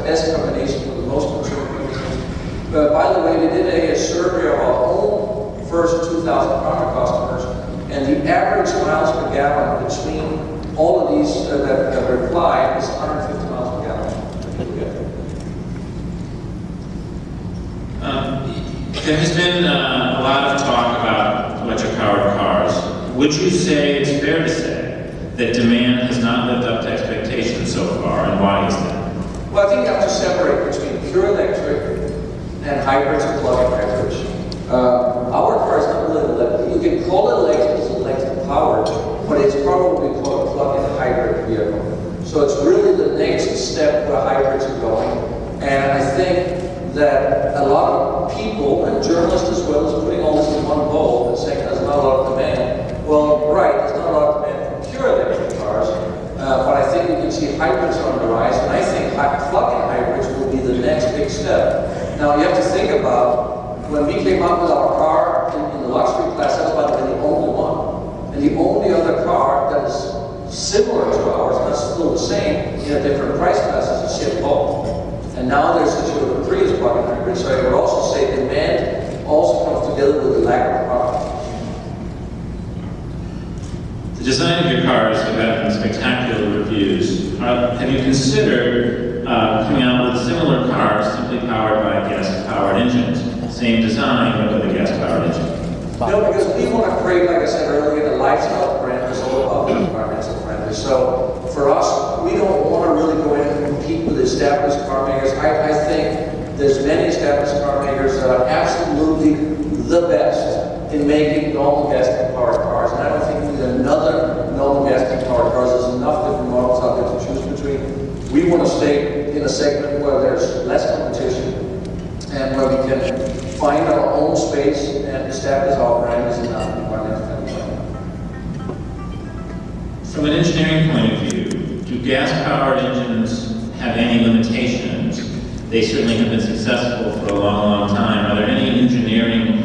best combination for the most consumer companies. By the way, we did a survey of our own first 2,000 car customers, and the average miles per gallon between all of these that replied is 150 miles per gallon. There has been a lot of talk about electric-powered cars. Would you say it's fair to say that demand has not lived up to expectations so far, and why is that? Well, I think you have to separate between pure electric and hybrids and plug-in hybrids. Our car is not really electric. You can call it electric, it's electric powered, but it's probably called a plug-in hybrid vehicle. So it's really the next step where hybrids are going. And I think that a lot of people, and journalists as well, is putting all this in one bowl and saying there's not a lot of demand. Well, right, there's not a lot of demand for pure electric cars, but I think we can see hybrids on the rise, and I think plug-in hybrids will be the next big step. Now, you have to think about, when we came up with our car in the luxury class, that was, by the way, the only one. And the only other car that is similar to ours, but still the same, in a different price class, is a Chevy Bolt. And now there's a sort of a Prius plug-in hybrid, so I would also say demand also comes together with the lack of product. The design of your cars have gotten spectacular reviews. Have you considered coming out with similar cars simply powered by gas-powered engines? Same design, but with a gas-powered engine? No, because we want to create, like I said earlier, the lifestyle brand is all about being environmental friendly. So for us, we don't want to really go in and compete with established car makers. I think there's many established car makers that are absolutely the best in making normal gas-powered cars. And I don't think we need another normal gas-powered cars. There's enough different models out there to choose between. We want to stay in a segment where there's less competition and where we can find our own space and establish our brand as an environmental friendly. From an engineering point of view, do gas-powered engines have any limitations? They certainly have been successful for a long, long time. Are there any engineering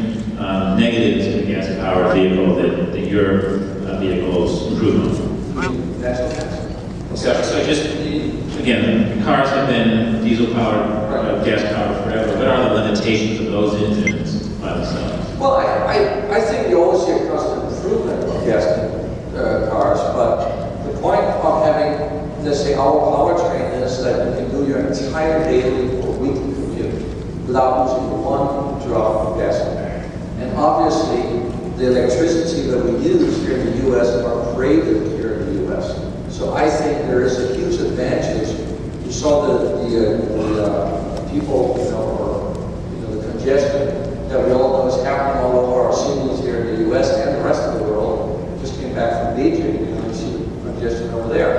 negatives in a gas-powered vehicle that your vehicles improve on? So just, again, cars have been diesel-powered, gas-powered forever. What are the limitations of those engines by themselves? Well, I think you always see a constant improvement of gas cars, but the point of having, let's say, our powertrain is that you can do your entire daily or weekly commute without using one drop of gasoline. And obviously, the electricity that we use here in the U.S. are created here in the U.S. So I think there is a huge advantage. You saw the people, the congestion that we all know is happening all over our cities here in the U.S. and the rest of the world. Just came back from Beijing, you see the congestion over there.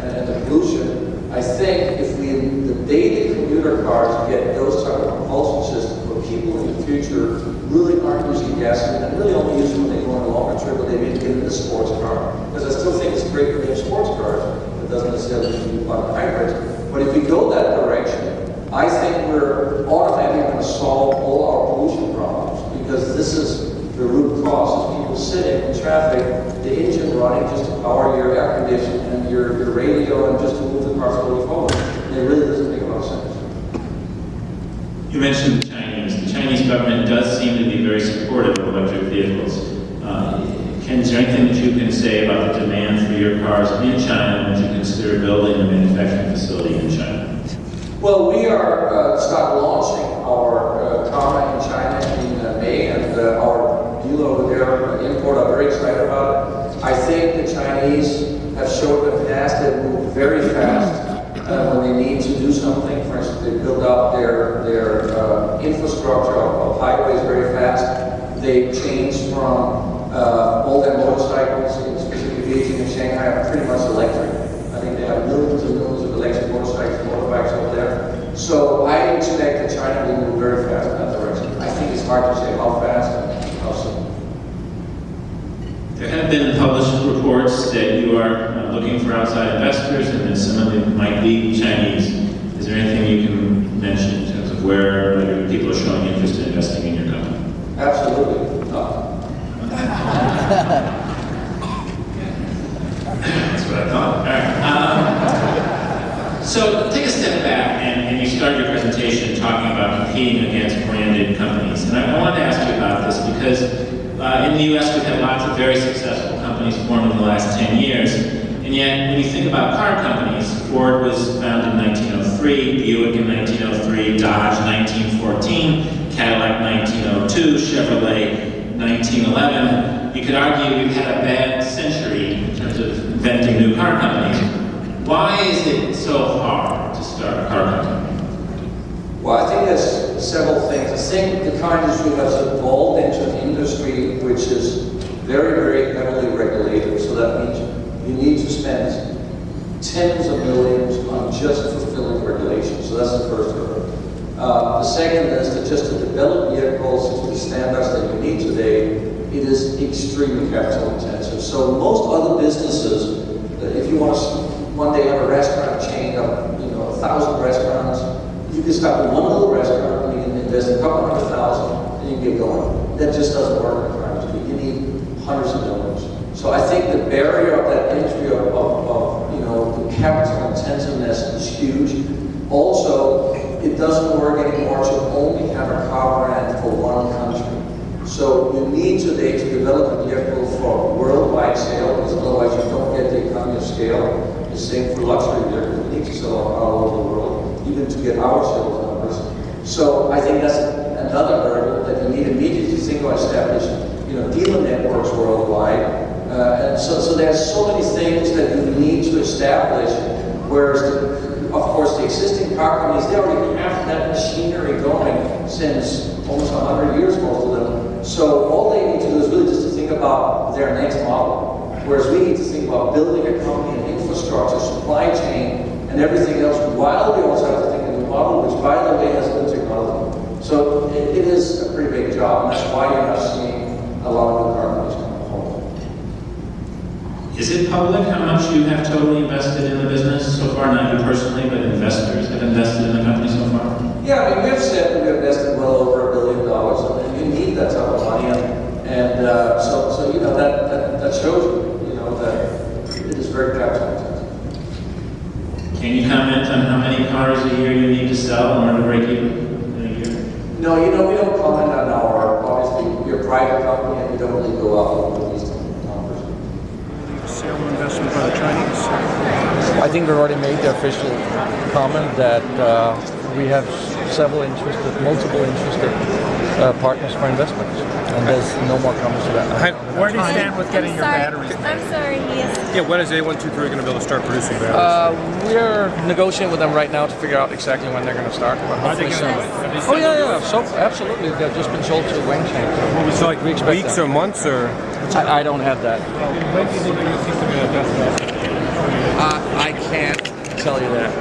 And the pollution, I think if the daily commuter cars get those type of propulsion systems where people in the future really aren't using gasoline and really only use it when they go on a longer trip or they maybe get in a sports car. Because I still think it's great to have sports cars, but it doesn't necessarily need to be plug-in hybrids. But if we go that direction, I think we're automatically going to solve all our pollution problems, because this is the root cause is people sitting in traffic, the engine running just to power your air conditioning and your radio and just to move the car slowly forward. It really doesn't make a lot of sense. You mentioned the Chinese. The Chinese government does seem to be very supportive of electric vehicles. Is there anything that you can say about the demand for your cars in China? Would you consider building a manufacturing facility in China? Well, we are start launching our car in China in May, and our dealer over there, import, are very excited about it. I think the Chinese have showed in the past they move very fast when they need to do something. For instance, they build up their infrastructure of highways very fast. They changed from all their motorcycles, specifically Beijing and Shanghai, are pretty much electric. I think they have millions and millions of electric motorcycles and motorbikes over there. So I expect that China will move very fast in that direction. I think it's hard to say how fast and how soon. There have been published reports that you are looking for outside investors and that some of them might be Chinese. Is there anything you can mention in terms of where people are showing interest in investing in your company? Absolutely. That's what I thought. All right. So take a step back and you start your presentation talking about competing against branded companies. And I wanted to ask you about this because in the US we've had lots of very successful companies formed in the last 10 years. And yet, when you think about car companies, Ford was founded in 1903, Buick in 1903, Dodge 1914, Cadillac 1902, Chevrolet 1911. You could argue we've had a bad century in terms of inventing new car companies. Why is it so hard to start a car company? Well, I think there's several things. I think the car industry has evolved into an industry which is very, very heavily regulated. So that means you need to spend tens of millions on just fulfilling regulations. So that's the first hurdle. The second is that just to develop vehicles to the standards that we need today, it is extremely capital intensive. So most other businesses, if you want to one day have a restaurant chain of 1,000 restaurants, you can start with one little restaurant and you can invest a couple $100,000 and you can get going. That just doesn't work in car industry. You need hundreds of millions. So I think the barrier of that industry of the capital intensiveness is huge. Also, it doesn't work anymore to only have a car brand for one country. So you need today to develop a vehicle for worldwide sale, because otherwise you don't get the economy of scale. The same for luxury vehicles. We need to sell all over the world, even to get our sales numbers. So I think that's another hurdle that you need immediately to think about establishing, dealer networks worldwide. And so there's so many things that you need to establish, whereas, of course, the existing car companies, they already have that machinery going since almost 100 years, most of them. So all they need to do is really just to think about their next model, whereas we need to think about building a company and infrastructure, supply chain, and everything else, while we also have to think of the model, which, by the way, has new technology. So it is a pretty big job, and that's why you're not seeing a lot of the car companies come home. Is it public how much you have totally invested in the business so far? Not you personally, but investors have invested in the company so far? Yeah, I mean, we have said that we've invested well over $1 billion, and you need that type of money, and that shows you, that it is very capital intensive. Can you comment on how many cars a year you need to sell in order to break even in a year? No, we don't comment on obviously, we're a private company, and we don't really go out with these numbers. Sale investment by the Chinese? I think we've already made the official comment that we have multiple interested partners for investments, and there's no more comments to that. Where do you stand with getting your batteries made? I'm sorry, yes. Yeah, when is A123 going to be able to start producing batteries? We're negotiating with them right now to figure out exactly when they're going to start. But Are they hopefully going to? soon. Oh yeah. So absolutely, they've just been sold to Wenchang. So like We expect weeks that. or months or? I don't have that. When do you think you think they're going to invest? I can't tell you that.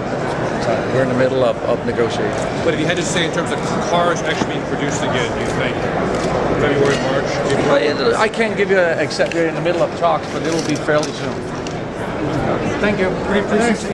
We're in the middle of negotiating. But if you had to say in terms of cars actually being produced again, do you think February, March, April? I can't give you an exact. We're in the middle of talks, but it will be fairly soon. Thank you. Pretty